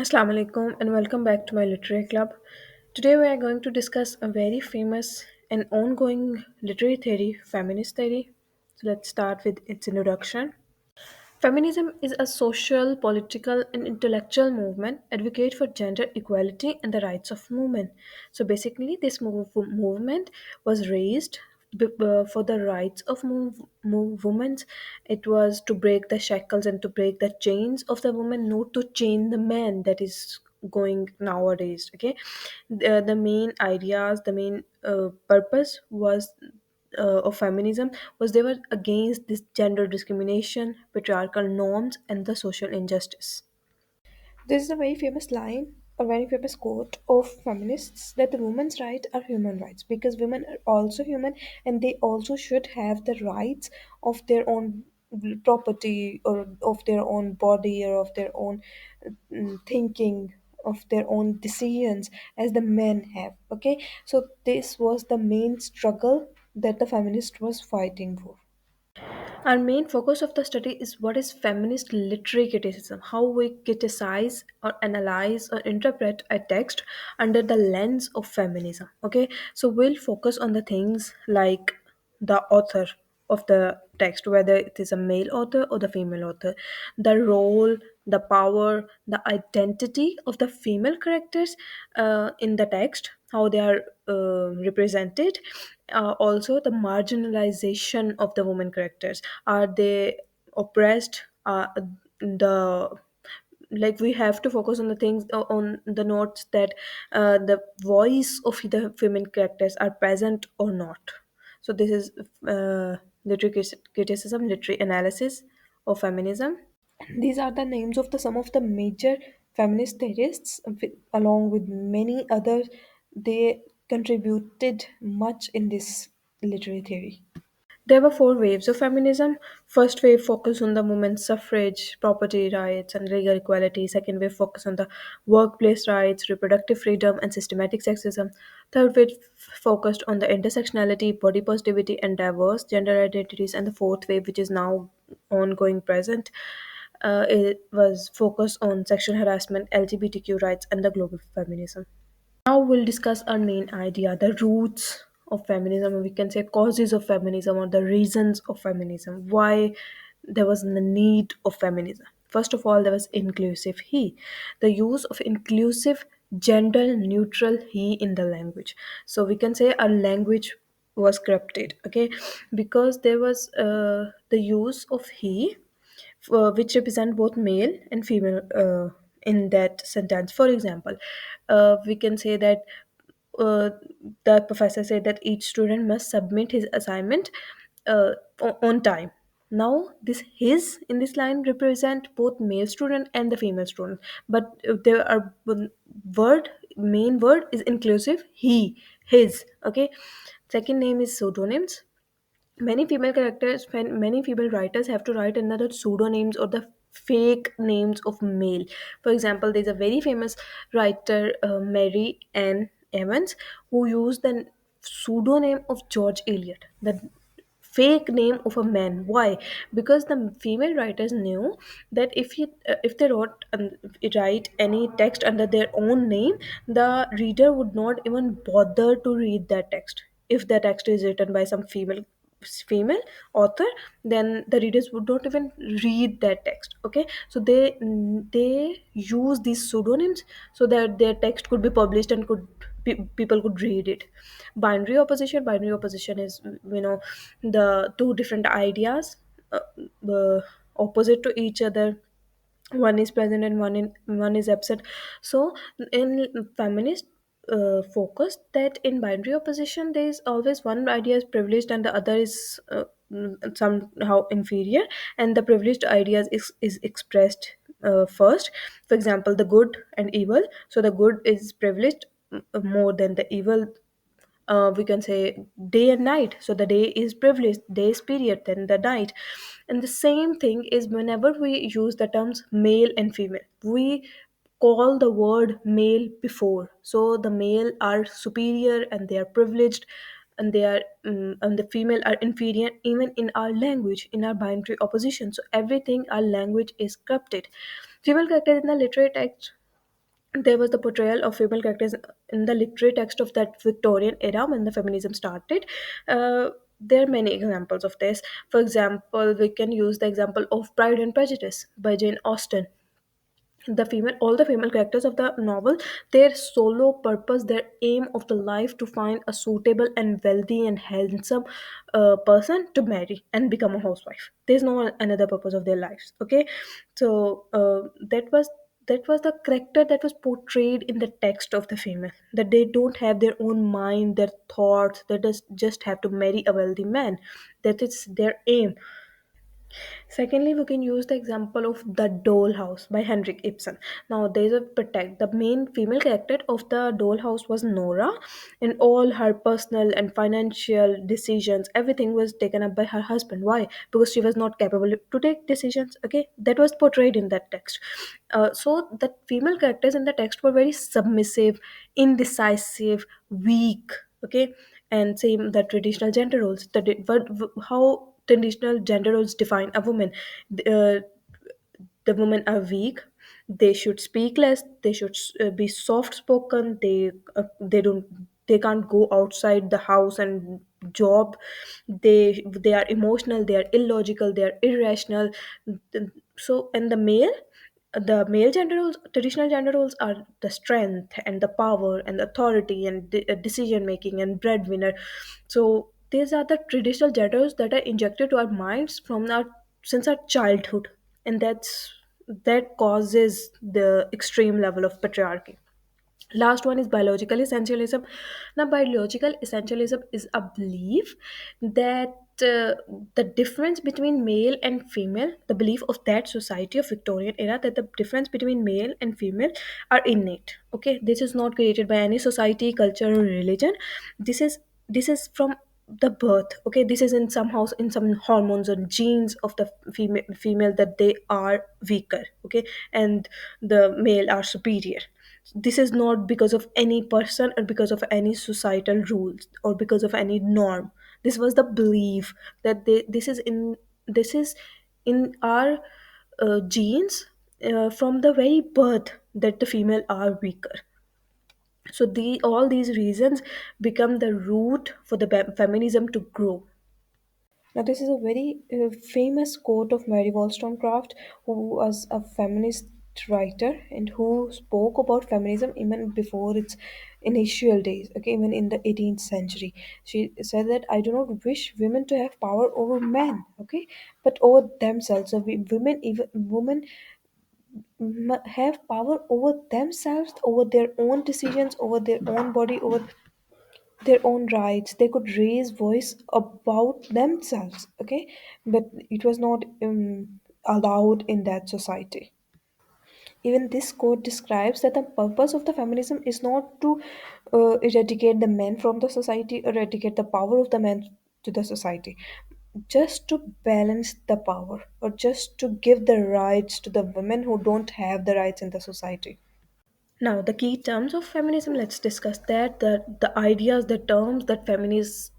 Assalamu alaikum and welcome back to my literary club. Today we are going to discuss a very famous and ongoing literary theory, feminist theory. So let's start with its introduction. Feminism is a social, political, and intellectual movement advocate for gender equality and the rights of women. So basically, this movement was raised for the rights of women. It was to break the shackles and to break the chains of the woman, not to chain the man that is going nowadays. Okay, the main ideas, the main purpose was of feminism was they were against this gender discrimination, patriarchal norms, and the social injustice. This is a very famous line, a very famous quote of feminists that the women's rights are human rights because women are also human and they also should have the rights of their own property or of their own body or of their own thinking of their own decisions as the men have. Okay, so this was the main struggle that the feminist was fighting for. Our main focus of the study is what is feminist literary criticism, how we criticize or analyze or interpret a text under the lens of feminism. Okay, so we'll focus on the things like the author of the text, whether it is a male author or the female author, the role, the power, the identity of the female characters in the text, how they are represented, also the marginalization of the women characters. Are they oppressed? The like we have to focus on the things on the notes that the voice of the female characters are present or not. So this is literary criticism, literary analysis of feminism. These are the names of the some of the major feminist theorists, along with many others. They contributed much in this literary theory. There were four waves of feminism. First wave focused on the women's suffrage, property rights, and legal equality. Second wave focused on the workplace rights, reproductive freedom, and systematic sexism. Third wave focused on the intersectionality, body positivity, and diverse gender identities. And the fourth wave, which is now ongoing present, it was focused on sexual harassment, LGBTQ rights, and the global feminism. Now we'll discuss our main idea, the roots of feminism, or we can say causes of feminism or the reasons of feminism. Why there was the need of feminism. First of all, there was inclusive he. The use of inclusive gender neutral he in the language. So we can say our language was corrupted, okay, because there was the use of he which represent both male and female in that sentence. For example, we can say that uh, the professor said that each student must submit his assignment on time. Now, this his in this line represent both male student and the female student, but there are word main word is inclusive he his. Okay, second name is pseudonyms. Many female writers have to write another pseudonyms or the fake names of male. For example, there's a very famous writer, Mary Ann Evans, who used the pseudonym of George Eliot, the fake name of a man. Why? Because the female writers knew that if they write any text under their own name, the reader would not even bother to read that text. If the text is written by some female author, then the readers would not even read that text. Okay, so they use these pseudonyms so that their text could be published and people could read it. Binary opposition is, the two different ideas, uh, opposite to each other. One is present and one is absent. So in feminist focus, that in binary opposition there is always one idea is privileged and the other is somehow inferior, and the privileged ideas is expressed first. For example, the good and evil. So the good is privileged more than the evil. We can say day and night. So the day is privileged, day is period, then the night. And the same thing is whenever we use the terms male and female, we call the word male before. So the male are superior and they are privileged, and they are and the female are inferior, even in our language, in our binary opposition. So everything, our language is corrupted. Female characters in the literary text There was the portrayal of female characters in the literary text of that Victorian era when the feminism started. There are many examples of this. For example, we can use the example of Pride and Prejudice by Jane Austen. All the female characters of the novel, their solo purpose, their aim of the life to find a suitable and wealthy and handsome person to marry and become a housewife. There's no another purpose of their lives. Okay, so that was the character that was portrayed in the text of the female, that they don't have their own mind, their thoughts, they just have to marry a wealthy man. That is their aim. Secondly, we can use the example of The Dollhouse by Henrik Ibsen. Now, there's a protect. The main female character of The Dollhouse was Nora, and all her personal and financial decisions, everything was taken up by her husband. Why? Because she was not capable to take decisions. Okay, that was portrayed in that text. So, the female characters in the text were very submissive, indecisive, weak. Okay, and same the traditional gender roles. How traditional gender roles define a woman. Uh, the women are weak, they should speak less, they should be soft spoken, they can't go outside the house and job, they are emotional, they are illogical, they are irrational. So and the male gender roles, traditional gender roles, are the strength and the power and authority and decision making and breadwinner. So these are the traditional genders that are injected to our minds from our since our childhood, and that causes the extreme level of patriarchy. Last one is biological essentialism. Now, biological essentialism is a belief that the difference between male and female, the belief of that society of Victorian era, that the difference between male and female are innate. Okay, this is not created by any society, culture, or religion. This is from the birth. Okay, this is in somehow in some hormones or genes of the female that they are weaker. Okay, and the male are superior. This is not because of any person or because of any societal rules or because of any norm. This was the belief that this is in our genes, from the very birth, that the female are weaker. So all these reasons become the root for the feminism to grow. Now, this is a very famous quote of Mary Wollstonecraft, who was a feminist writer and who spoke about feminism even before its initial days. Okay, even in the 18th century, she said that I do not wish women to have power over men. Okay, but over themselves. So women have power over themselves, over their own decisions, over their own body, over their own rights. They could raise voice about themselves. Okay, but it was not allowed in that society. Even this quote describes that the purpose of the feminism is not to eradicate the men from the society or eradicate the power of the men to the society, just to balance the power or just to give the rights to the women who don't have the rights in the society. Now, the key terms of feminism, let's discuss that. The ideas, the terms that feminists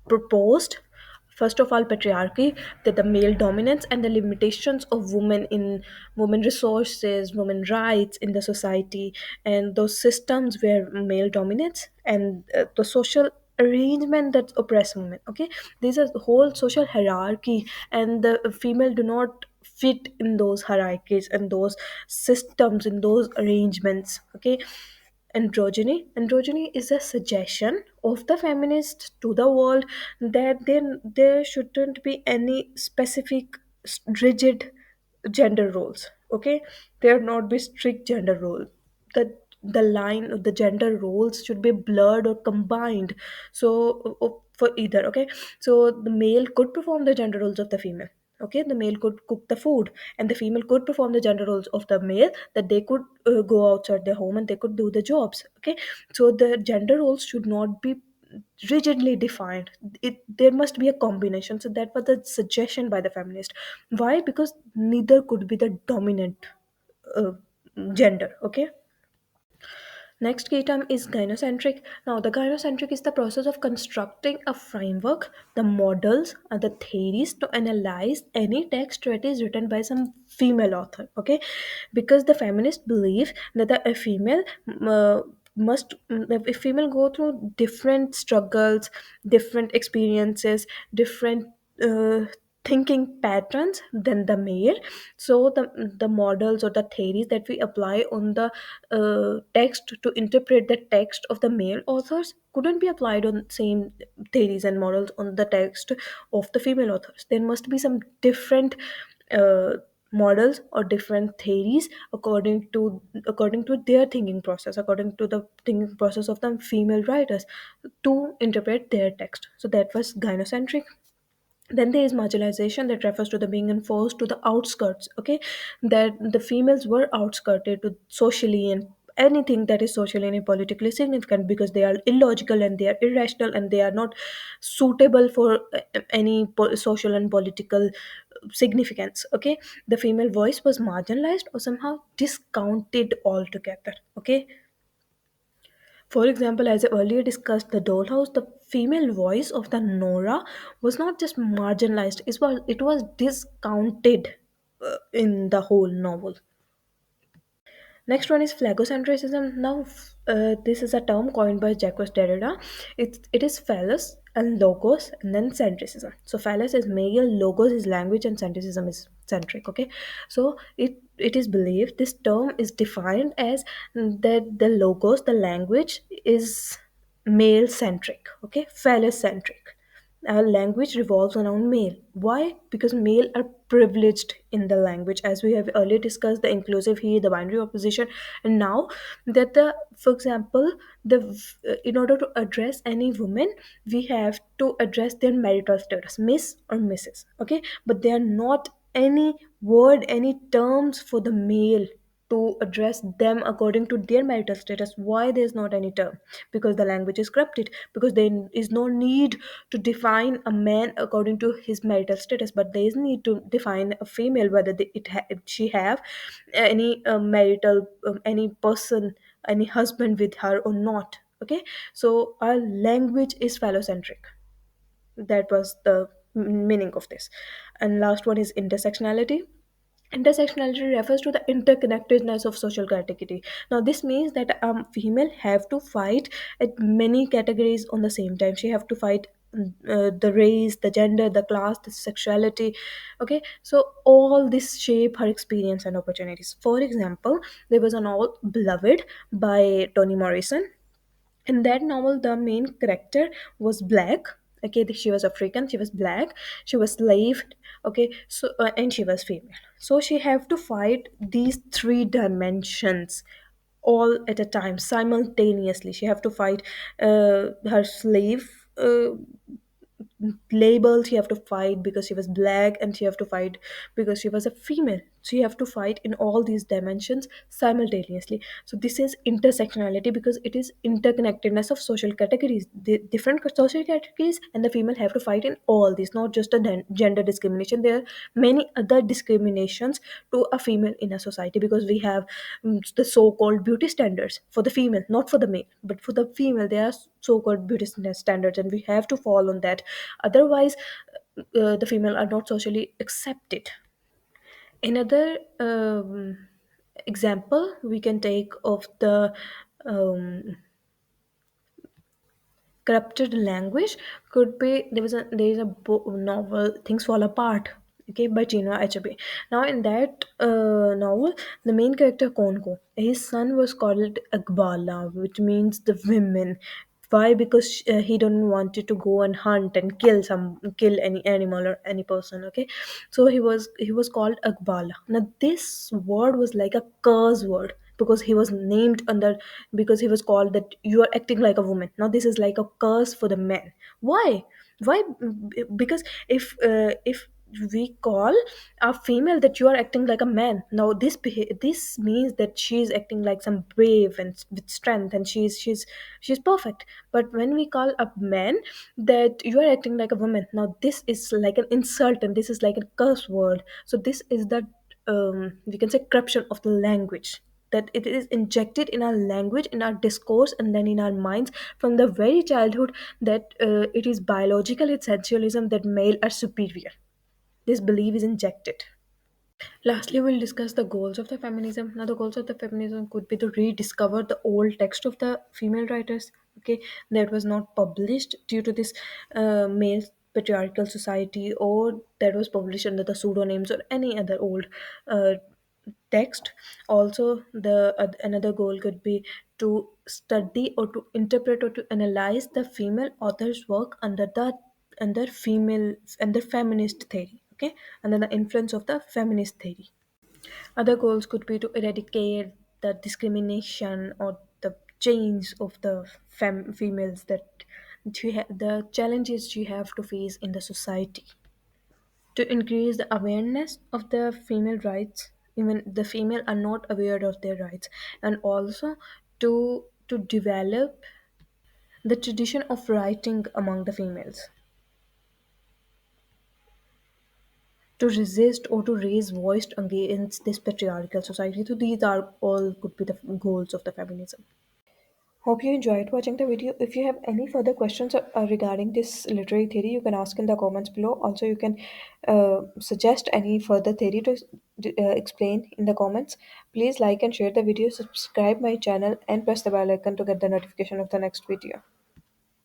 proposed. First of all, patriarchy, that the male dominance and the limitations of women in women resources, women rights in the society, and those systems where male dominates, and the social arrangement that oppress women. Okay, there's a whole social hierarchy, and the female do not fit in those hierarchies and those systems in those arrangements. Okay, androgyny is a suggestion of the feminist to the world that there shouldn't be any specific rigid gender roles. Okay, there not be strict gender roles. The line of the gender roles should be blurred or combined. So for either. Okay, so the male could perform the gender roles of the female. Okay, the male could cook the food and the female could perform the gender roles of the male, that they could go outside their home and they could do the jobs. Okay, so the gender roles should not be rigidly defined. There must be a combination. So that was the suggestion by the feminist. Why? Because neither could be the dominant uh, gender. Okay, Next key term is gynocentric. Now, the gynocentric is the process of constructing a framework, the models, and the theories to analyze any text that is written by some female author. Okay, because the feminists believe that a female a female go through different struggles, different experiences, different uh, thinking patterns than the male. So the models or the theories that we apply on the text to interpret the text of the male authors couldn't be applied on same theories and models on the text of the female authors. There must be some different uh, models or different theories according to their thinking process, according to the thinking process of the female writers, to interpret their text. So that was gynocentric. Then there is marginalization, that refers to the being enforced to the outskirts. Okay, that the females were outskirted to socially and anything that is socially and politically significant, because they are illogical and they are irrational and they are not suitable for any social and political significance. Okay, the female voice was marginalized or somehow discounted altogether. Okay, for example, as I earlier discussed, the dollhouse, the female voice of the Nora was not just marginalized, it was discounted in the whole novel. Next one is phallocentrism. Now, this is a term coined by Jacques Derrida. It is phallus and logos and then centricism. So phallus is male, logos is language, and centricism is centric. Okay, so it is believed this term is defined as that the logos, the language, is male centric. Okay, phallus centric. Our language revolves around male. Why? Because male are privileged in the language, as we have earlier discussed, the inclusive he, the binary opposition, and now that the, for example, in order to address any woman, we have to address their marital status, Miss or Mrs. Okay, but there are not any word, any terms for the male to address them according to their marital status. Why there's not any term? Because the language is corrupted, because there is no need to define a man according to his marital status, but there is need to define a female whether she have any marital any person, any husband with her or not. Okay, so our language is phallocentric. That was the meaning of this. And last one is intersectionality. Intersectionality refers to the interconnectedness of social category. Now, this means that female have to fight at many categories on the same time. She have to fight the race, the gender, the class, the sexuality. Okay, so all this shape her experience and opportunities. For example, there was a novel Beloved by Toni Morrison. In that novel, the main character was black. Okay, she was African, she was black, she was slaved. Okay, so and she was female, so she have to fight these three dimensions all at a time simultaneously. She have to fight her slave label, she have to fight because she was black, and she have to fight because she was a female. So you have to fight in all these dimensions simultaneously. So this is intersectionality, because it is interconnectedness of social categories, the different social categories, and the female have to fight in all these, not just a gender discrimination. There are many other discriminations to a female in a society, because we have the so-called beauty standards for the female, not for the male, but for the female there are so-called beauty standards, and we have to fall on that. Otherwise, the female are not socially accepted. Another example we can take of the um, corrupted language could be, there is a novel Things Fall Apart, okay, by Gina Achebe. Now in that novel, the main character Konko, his son was called Agbala, which means the women. Why? Because he don't wanted to go and hunt and kill any animal or any person. Okay, so he was called Agbala. Now this word was like a curse word, because he was named under, because he was called that you are acting like a woman. Now this is like a curse for the men. Why? Because if we call a female that you are acting like a man, now this means that she is acting like some brave and with strength, and she's perfect. But when we call a man that you are acting like a woman, now this is like an insult, and this is like a curse word. So this is the we can say corruption of the language. that it is injected in our language, in our discourse, and then in our minds from the very childhood, that it is biological essentialism that male are superior. This belief is injected. Lastly, we'll discuss the goals of the feminism. Now, the goals of the feminism could be to rediscover the old text of the female writers, okay, that was not published due to this male patriarchal society, or that was published under the pseudonyms or any other old uh, text. Also, the another goal could be to study or to interpret or to analyze the female author's work under feminist theory, okay, under the influence of the feminist theory. Other goals could be to eradicate the discrimination or the change of the females, that the challenges she have to face in the society, to increase the awareness of the female rights, even the female are not aware of their rights, and also to develop the tradition of writing among the females, to resist or to raise voice against this patriarchal society. So these are all could be the goals of the feminism. Hope you enjoyed watching the video. If you have any further questions regarding this literary theory, you can ask in the comments below. Also, you can suggest any further theory to explain in the comments. Please like and share the video, subscribe my channel, and press the bell icon to get the notification of the next video.